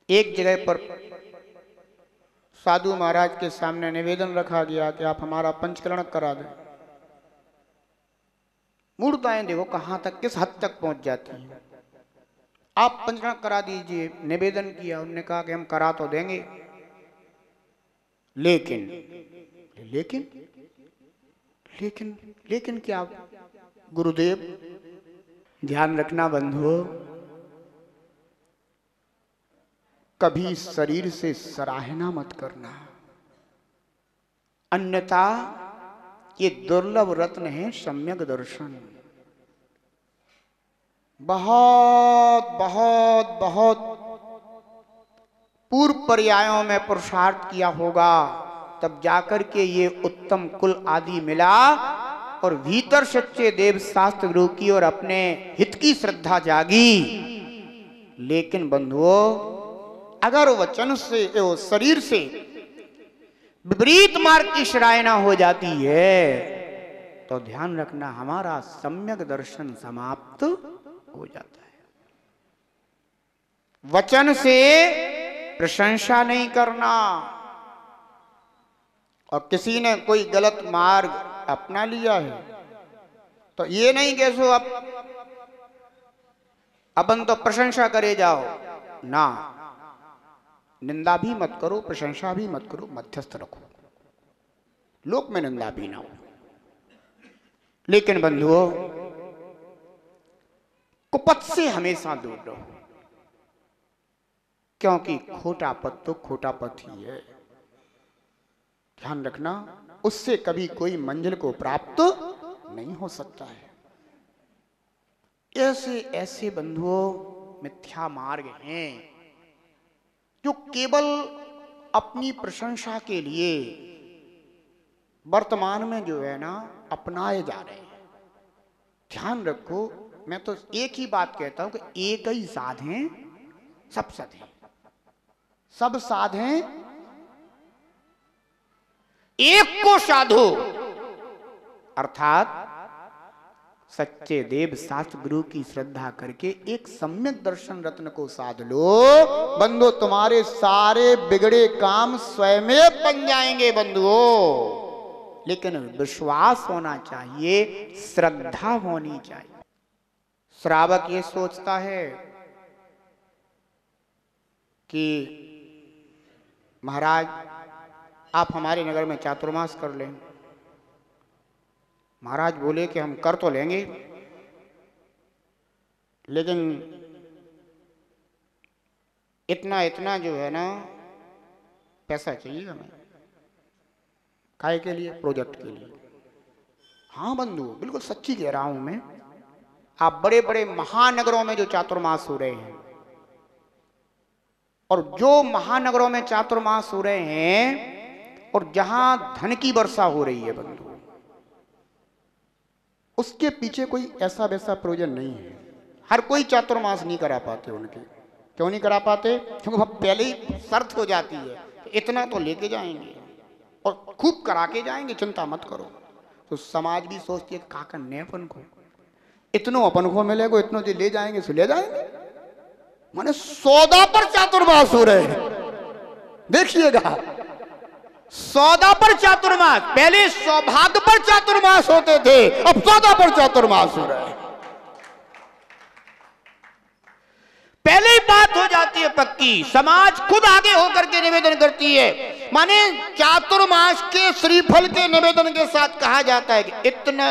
एक जगह पर साधु महाराज के सामने निवेदन रखा गया कि आप हमारा पंचकरण करा दें। मूर्ताएं देखो कहां तक, किस हद तक पहुंच जाती हैं। आप पंचकरण करा दीजिए, निवेदन किया। उन्होंने कहा कि हम करा तो देंगे, लेकिन लेकिन लेकिन लेकिन क्या गुरुदेव? ध्यान रखना बंधुओं, कभी शरीर से सराहना मत करना, अन्यथा ये दुर्लभ रत्न है सम्यक दर्शन। बहुत बहुत बहुत पूर्व पर्यायों में पुरुषार्थ किया होगा, तब जाकर के ये उत्तम कुल आदि मिला और भीतर सच्चे देव शास्त्र गुरु की और अपने हित की श्रद्धा जागी। लेकिन बंधुओं, अगर वचन से एवं शरीर से विपरीत मार्ग की सराहना हो जाती है तो ध्यान रखना हमारा सम्यक दर्शन समाप्त हो जाता है। वचन से प्रशंसा नहीं करना, और किसी ने कोई गलत मार्ग अपना लिया है तो ये नहीं कि सो अब अपन तो प्रशंसा करे जाओ ना, निंदा भी मत करो, प्रशंसा भी मत करो, मध्यस्थ रखो, लोक में निंदा भी ना हो। लेकिन बंधुओं, कुपथ से हमेशा दूर रहो, क्योंकि खोटा पथ तो खोटा पथ ही है। ध्यान रखना, उससे कभी कोई मंजिल को प्राप्त नहीं हो सकता है। ऐसे ऐसे बंधुओं मिथ्या मार्ग हैं जो केवल अपनी प्रशंसा के लिए वर्तमान में जो है ना अपनाए जा रहे हैं। ध्यान रखो, मैं तो एक ही बात कहता हूं कि एक ही साधें सब साधें, सब साधें एक को साधो, अर्थात सच्चे देव शास्त्र गुरु की श्रद्धा करके एक सम्यक दर्शन रत्न को साध लो। बंधु, तुम्हारे सारे बिगड़े काम स्वयं बन जाएंगे बंधुओं। लेकिन विश्वास होना चाहिए, श्रद्धा होनी चाहिए। श्रावक ये सोचता है कि महाराज आप हमारे नगर में चातुर्मास कर लें। महाराज बोले कि हम कर तो लेंगे, लेकिन इतना इतना जो है ना पैसा चाहिए हमें। काय के लिए? प्रोजेक्ट के लिए। हाँ बंधु, बिल्कुल सच्ची कह रहा हूं मैं। आप बड़े बड़े महानगरों में जो चातुर्मास हो रहे हैं, और जो महानगरों में चातुर्मास हो रहे हैं और जहां धन की वर्षा हो रही है बंधु, उसके पीछे कोई ऐसा वैसा प्रयोजन नहीं है। हर कोई चातुर्मास नहीं करा पाते उनके। क्यों नहीं करा पाते? क्योंकि वह पहले ही शर्त हो जाती है, इतना तो लेके जाएंगे और खूब करा के जाएंगे, चिंता मत करो। तो समाज भी सोचती है का करने अपन को, इतनो अपन को मिलेगा, इतनो जो ले जाएंगे सो ले जाएंगे। माने सौदा पर चातुर्मास हो रहे हैं, देखिएगा, सौदा पर चातुर्मास। पहले सौभाग्य पर चातुर्मास होते थे, अब सौदा पर चातुर्मास हो रहे हैं। पहले ही बात हो जाती है पक्की, समाज खुद आगे होकर के निवेदन करती है। माने चातुर्मास के श्रीफल के निवेदन के साथ कहा जाता है कि इतना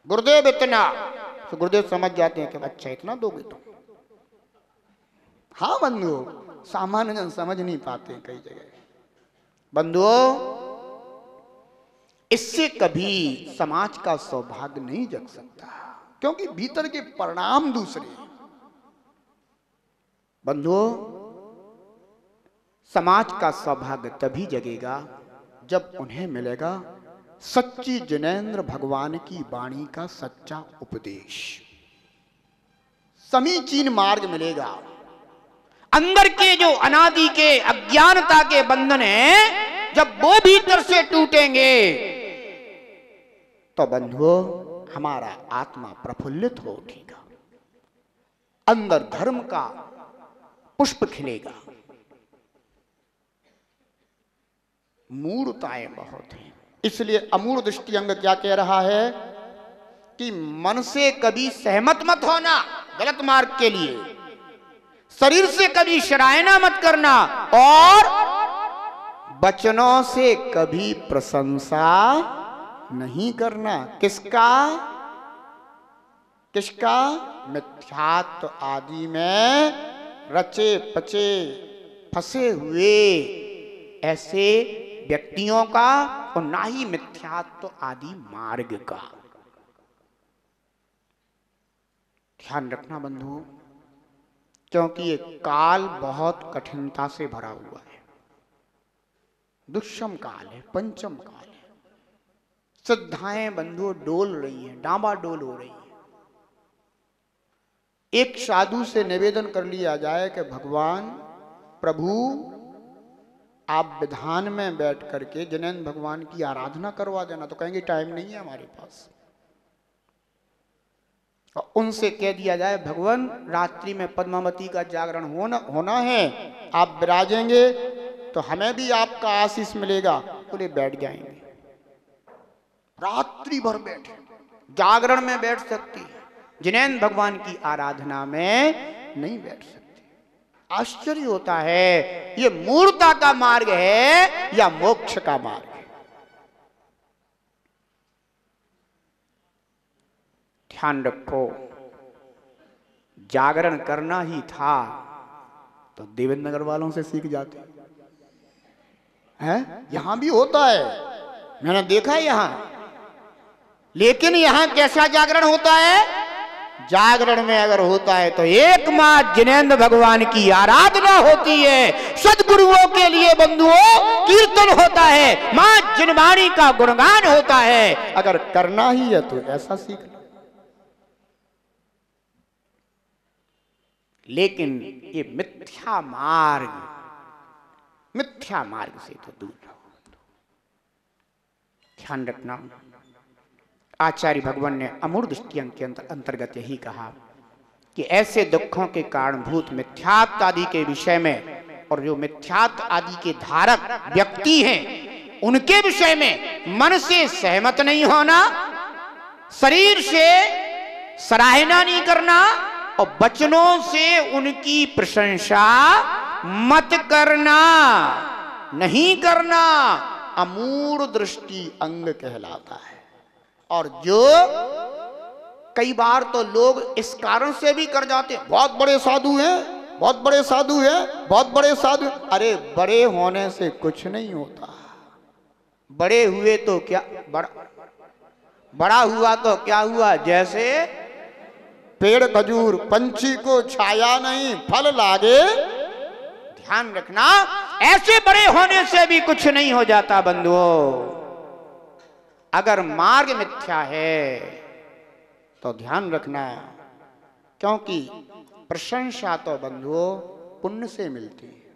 गुरुदेव, इतना। तो गुरुदेव समझ जाते हैं कि अच्छा इतना दोगे तो। हाँ बंधु, सामान्य जन समझ नहीं पाते कई जगह। बंधुओं, इससे कभी समाज का सौभाग्य नहीं जग सकता, क्योंकि भीतर के परिणाम दूसरे हैं। बंधुओं, समाज का सौभाग्य तभी जगेगा जब उन्हें मिलेगा सच्ची जिनेंद्र भगवान की वाणी का सच्चा उपदेश, समीचीन मार्ग मिलेगा। अंदर के जो अनादि के अज्ञानता के बंधन हैं, जब वो भीतर से टूटेंगे तो बंधुओं हमारा आत्मा प्रफुल्लित हो उठेगा। अंदर धर्म का पुष्प खिलेगा। मूढ़ताएं बहुत हैं, इसलिए अमूढ़ दृष्टि अंग क्या कह रहा है कि मन से कभी सहमत मत होना गलत मार्ग के लिए, शरीर से कभी सराहना मत करना, और वचनों से कभी प्रशंसा नहीं करना। किसका? किसका? मिथ्यात्व आदि में रचे पचे फंसे हुए ऐसे व्यक्तियों का, और ना ही मिथ्यात्व आदि मार्ग का। ध्यान रखना बंधुओं, क्योंकि ये काल बहुत कठिनता से भरा हुआ है, दुष्म काल है, पंचम काल है। श्रद्धाएं बंधुओं डोल रही हैं, डामाडोल हो रही हैं। एक साधु से निवेदन कर लिया जाए कि भगवान प्रभु आप विधान में बैठ करके जिनेंद्र भगवान की आराधना करवा देना, तो कहेंगे टाइम नहीं है हमारे पास। और उनसे कह दिया जाए भगवान रात्रि में पद्मावती का जागरण होना है, आप विराजेंगे तो हमें भी आपका आशीष मिलेगा, बोले बैठ जाएंगे। रात्रि भर बैठे, जागरण में बैठ सकती है, जिनेंद्र भगवान की आराधना में नहीं बैठ सकते। आश्चर्य होता है, ये मूर्खता का मार्ग है या मोक्ष का मार्ग है? ध्यान रखो, जागरण करना ही था तो देवेंद्र नगर वालों से सीख जाते हैं। यहां भी होता है, मैंने देखा है यहां, लेकिन यहां कैसा जागरण होता है? जागरण में अगर होता है तो एकमात्र जिनेंद्र भगवान की आराधना होती है, सदगुरुओं के लिए बंधुओं कीर्तन होता है, मां जिनवाणी का गुणगान होता है। अगर करना ही है तो ऐसा सीखना। लेकिन ये मिथ्या मार्ग से तो दूर रहो। ध्यान रखना, आचार्य भगवान ने अमूढ़ दृष्टि के अंतर्गत यही कहा कि ऐसे दुखों के कारणभूत मिथ्यात्व आदि के विषय में, और जो मिथ्यात्व आदि के धारक व्यक्ति हैं उनके विषय में मन से सहमत नहीं होना, शरीर से सराहना नहीं करना, और वचनों से उनकी प्रशंसा मत करना, नहीं करना, अमूढ़ दृष्टि अंग कहलाता है। और जो कई बार तो लोग इस कारण से भी कर जाते हैं, बहुत बड़े साधु हैं, बहुत बड़े साधु हैं, बहुत बड़े साधु। अरे बड़े होने से कुछ नहीं होता, बड़े हुए तो क्या, बड़ा हुआ तो क्या हुआ, जैसे पेड़ खजूर, पंछी को छाया नहीं फल लागे। ध्यान रखना, ऐसे बड़े होने से भी कुछ नहीं हो जाता बंधुओं। अगर मार्ग मिथ्या है तो ध्यान रखना, क्योंकि प्रशंसा तो बंधुओं पुण्य से मिलती है।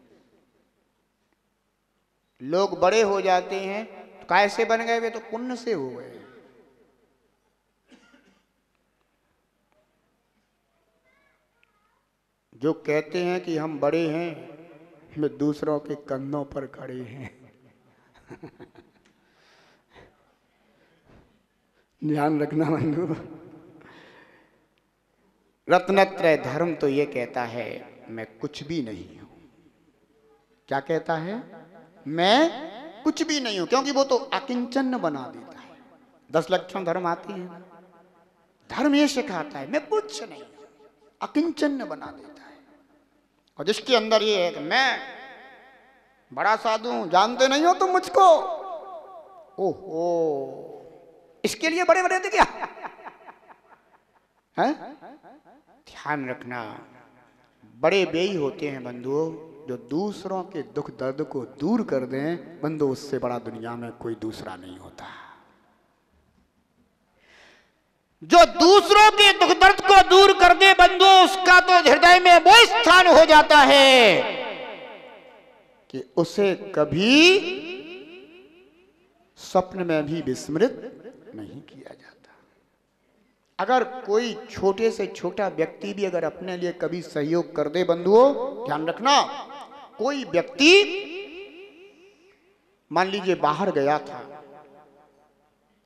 लोग बड़े हो जाते हैं तो कैसे बन गए? वे तो पुण्य से हो गए। जो कहते हैं कि हम बड़े हैं, वे दूसरों के कंधों पर खड़े हैं। ध्यान रखना बंधु, रत्नत्रय धर्म तो ये कहता है मैं कुछ भी नहीं हूं। क्या कहता है? मैं कुछ भी नहीं हूं, क्योंकि वो तो अकिंचन बना देता है। 10 लक्षण धर्म आती है, धर्म ये सिखाता है मैं कुछ नहीं, अकिंचन बना देता है। और जिसके अंदर ये है कि मैं बड़ा साधु हूं, जानते नहीं हो तुम मुझको, ओहो इसके लिए बड़े बड़े थे क्या? है? ध्यान रखना, बड़े बेई होते हैं बंधुओं जो दूसरों के दुख दर्द को दूर कर दें। बंधु उससे बड़ा दुनिया में कोई दूसरा नहीं होता। जो दूसरों के दुख दर्द को दूर कर दे बंधु, उसका तो हृदय में वो स्थान हो जाता है कि उसे कभी स्वप्न में भी विस्मृत नहीं किया जाता। अगर कोई छोटे से छोटा व्यक्ति भी अगर अपने लिए कभी सहयोग कर दे बंधुओं, ध्यान रखना, कोई व्यक्ति मान लीजिए बाहर गया था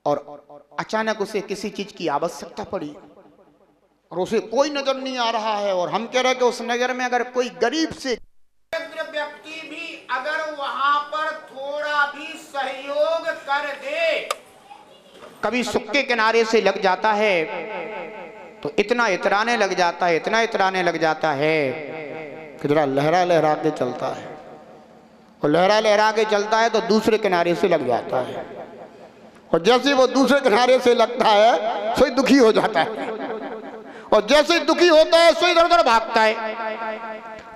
और अचानक उसे किसी चीज की आवश्यकता पड़ी और उसे कोई नजर नहीं आ रहा है, और हम कह रहे हैं कि उस नगर में अगर कोई गरीब से व्यक्ति भी अगर वहां पर थोड़ा भी सहयोग कर दे, कभी सुख के किनारे से लग जाता है तो इतना इतराने लग जाता है, इतना इतराने लग जाता है कि जरा लहरा लहरा के चलता है, और लहरा लहरा के चलता है तो दूसरे किनारे से लग जाता है, और जैसे वो दूसरे किनारे से लगता है सो दुखी हो जाता है, और जैसे दुखी होता है सो इधर उधर भागता है,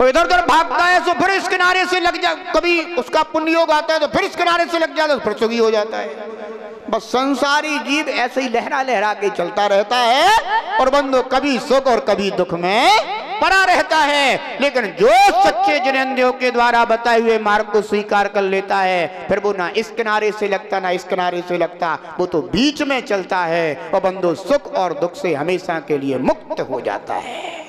और इधर उधर भागता है तो फिर इस किनारे से लग जा, कभी उसका पुण्य योग आता है तो फिर इस किनारे से लग जाता है तो फिर सुखी हो जाता है। बस संसारी जीव ऐसे ही लहरा लहरा के चलता रहता है और बंधु कभी सुख और कभी दुख में पड़ा रहता है। लेकिन जो सच्चे जिनेंद्रियों के द्वारा बताए हुए मार्ग को स्वीकार कर लेता है, फिर वो ना इस किनारे से लगता ना इस किनारे से लगता, वो तो बीच में चलता है और बंधु सुख और दुख से हमेशा के लिए मुक्त हो जाता है।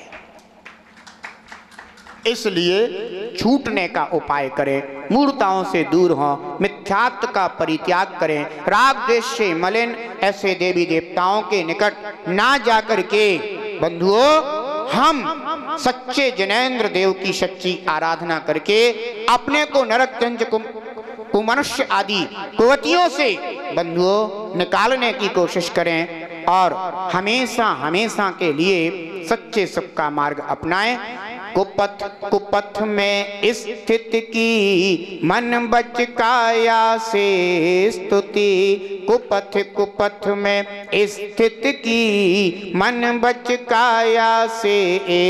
इसलिए छूटने का उपाय करें, मूर्ताओं से दूर हों, मिथ्यात्व का परित्याग करें, राग द्वेष से मलिन ऐसे देवी देवताओं के निकट ना जाकर के बंधुओं हम सच्चे जिनेंद्र देव की सच्ची आराधना करके अपने को नरक तंज कुमनुष्य आदि कुवतियों से बंधुओं निकालने की कोशिश करें और हमेशा हमेशा के लिए सच्चे सुख का मार्ग अपनाएं। कुपथ में स्थित की मन बच काया से स्तुति, कुपथ में स्थित की मन बच काया से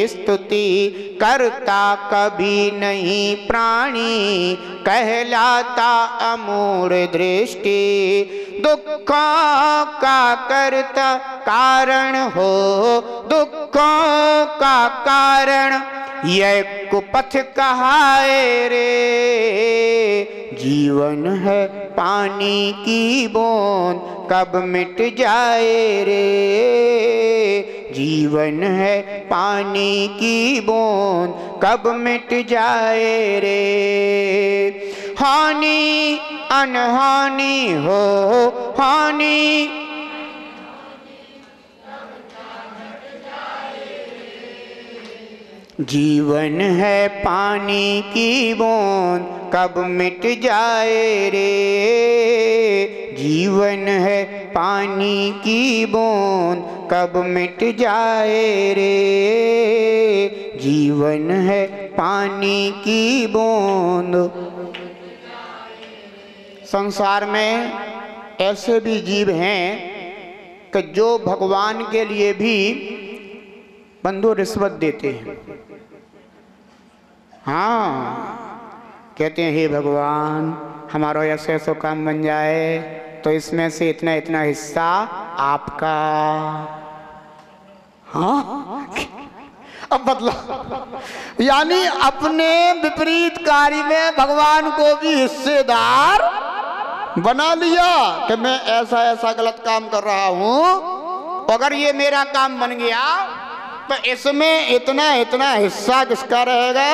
स्तुति, करता कभी नहीं प्राणी कहलाता अमूढ़ दृष्टि, दुखों का करता कारण हो दुखों का कारण यह कुपथ कहाए रे, जीवन है पानी की बूंद कब मिट जाए रे, जीवन है पानी की बूंद कब मिट जाए रे, हानि अनहानि हो हानि जीवन है पानी की बूंद कब मिट जाए रे, जीवन है पानी की बूंद कब मिट जाए रे, जीवन है पानी की बूंद। संसार में ऐसे भी जीव हैं कि जो भगवान के लिए भी बंधु रिश्वत देते हैं। हाँ, कहते हैं हे भगवान हमारा ऐसे ऐसा काम बन जाए तो इसमें से इतना इतना हिस्सा आपका। हाँ अब बदला, यानी अपने विपरीत कार्य में भगवान को भी हिस्सेदार बना लिया कि मैं ऐसा ऐसा गलत काम कर रहा हूं, अगर ये मेरा काम बन गया तो इसमें इतना इतना हिस्सा किसका रहेगा?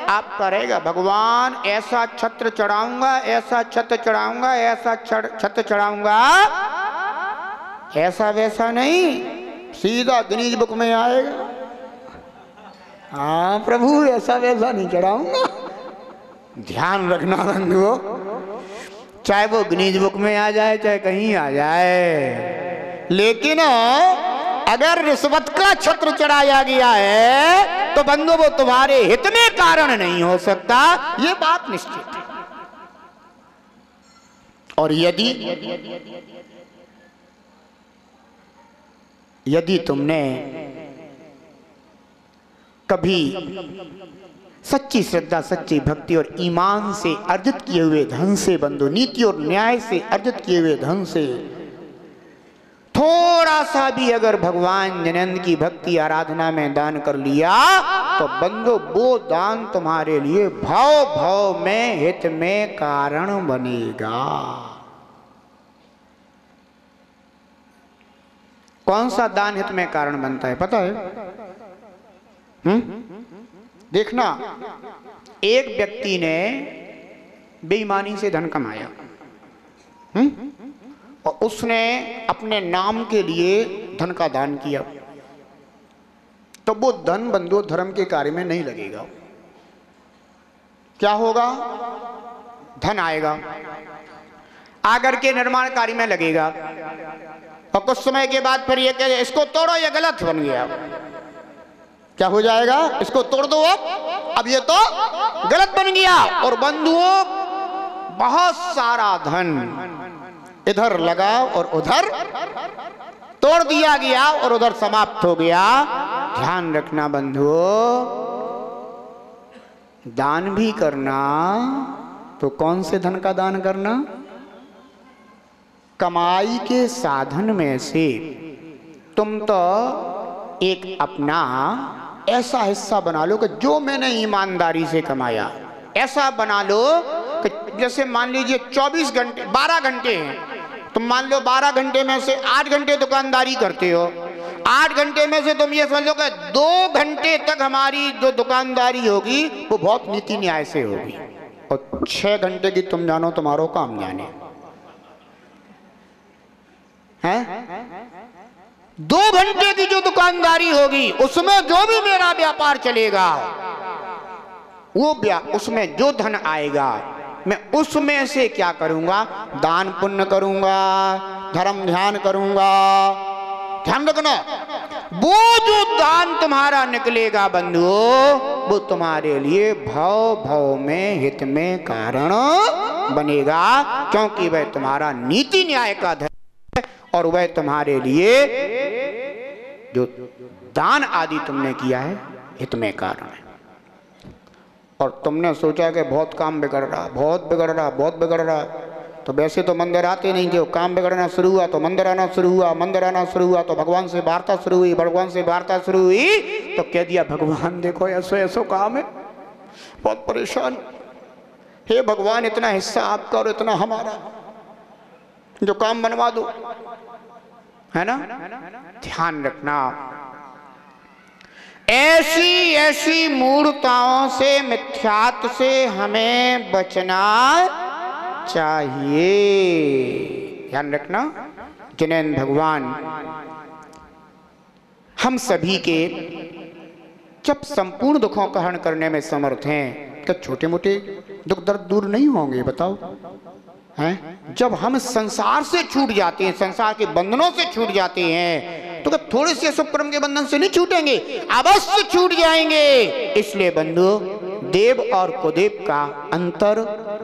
आपका रहेगा। भगवान ऐसा छत्र चढ़ाऊंगा, ऐसा छत्र चढ़ाऊंगा, ऐसा छत्र चढ़ाऊंगा, ऐसा वैसा नहीं, सीधा गिनीज बुक में आएगा। हाँ प्रभु ऐसा वैसा नहीं चढ़ाऊंगा। ध्यान रखना बंधुओं, चाहे वो गिनीज बुक में आ जाए चाहे कहीं आ जाए, लेकिन अगर रिश्वत का छत्र चढ़ाया गया है तो बंधु वो तुम्हारे हित में कारण नहीं हो सकता, ये बात निश्चित है। और यदि तुमने कभी सच्ची श्रद्धा, सच्ची भक्ति और ईमान से अर्जित किए हुए धन से बंधु, नीति और न्याय से अर्जित किए हुए धन से थोड़ा सा भी अगर भगवान जिनेंद्र की भक्ति आराधना में दान कर लिया तो बंधु वो दान तुम्हारे लिए भाव भाव में हित में कारण बनेगा। कौन सा दान हित में कारण बनता है पता है? देखना, एक व्यक्ति ने बेईमानी से धन कमाया, और उसने अपने नाम के लिए धन का दान किया, तो वो धन बंधु धर्म के कार्य में नहीं लगेगा। क्या होगा? धन आएगा, आकर के निर्माण कार्य में लगेगा, और कुछ समय के बाद फिर ये कहे इसको तोड़ो, ये गलत बन गया। क्या हो जाएगा? इसको तोड़ दो, अब ये तो गलत बन गया। और बंधुओं, बहुत सारा धन इधर लगा और उधर तोड़ दिया गया और उधर समाप्त हो गया। ध्यान रखना बंधुओं, दान भी करना तो कौन से धन का दान करना? कमाई के साधन में से तुम तो एक अपना ऐसा हिस्सा बना लो कि जो मैंने ईमानदारी से कमाया, ऐसा बना लो कि जैसे मान लीजिए 24 घंटे 12 घंटे हैं, तुम मान लो 12 घंटे में से 8 घंटे दुकानदारी करते हो, 8 घंटे में से तुम ये समझ लो कि 2 घंटे तक हमारी जो दुकानदारी होगी वो बहुत नीति न्याय से होगी, और 6 घंटे की तुम जानो तुम्हारो काम जाने हैं। 2 घंटे की जो दुकानदारी होगी उसमें जो भी मेरा व्यापार चलेगा, वो उसमें जो धन आएगा मैं उसमें से क्या करूंगा? दान पुण्य करूंगा, धर्म ध्यान करूंगा। ध्यान रखना, वो जो दान तुम्हारा निकलेगा बंधुओं, वो तुम्हारे लिए भव भव में हित में कारण बनेगा, क्योंकि वह तुम्हारा नीति न्याय का धर्म है, और वह तुम्हारे लिए जो दान आदि तुमने किया है हित में कारण है। और तुमने सोचा कि बहुत काम बिगड़ रहा, बहुत बिगड़ रहा, बहुत बिगड़ रहा, तो वैसे तो मंदिर आते नहीं थे, काम बिगड़ना शुरू हुआ तो मंदिर आना शुरू हुआ, मंदिर आना शुरू हुआ तो भगवान से वार्ता शुरू हुई, भगवान से वार्ता शुरू हुई तो कह दिया भगवान देखो ऐसो ऐसो काम है, बहुत परेशान, हे भगवान इतना हिस्सा आपका और इतना हमारा, जो काम बनवा दो, है ना। ध्यान रखना, ऐसी ऐसी मूर्ताओं से, मिथ्यात्व से हमें बचना चाहिए। ध्यान रखना, जिनेंद्र भगवान हम सभी के जब संपूर्ण दुखों का हरण करने में समर्थ हैं, तो छोटे मोटे दुख दर्द दूर नहीं होंगे? बताओ, हैं? जब हम संसार से छूट जाते हैं, संसार के बंधनों से छूट जाते हैं, तो क्या थोड़े से शुभ कर्म के बंधन से नहीं छूटेंगे? अवश्य छूट जाएंगे। इसलिए बंधु, देव और कुदेव का अंतर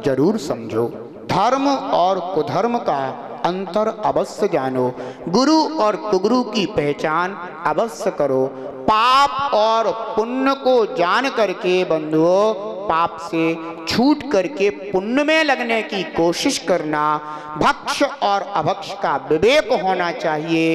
जरूर समझो, धर्म और कुधर्म का अंतर अवश्य जानो, गुरु और कुगुरु की पहचान अवश्य करो, पाप और पुण्य को जान करके बंधुओं पाप से छूट करके पुण्य में लगने की कोशिश करना, भक्ष और अभक्ष का विवेक होना चाहिए।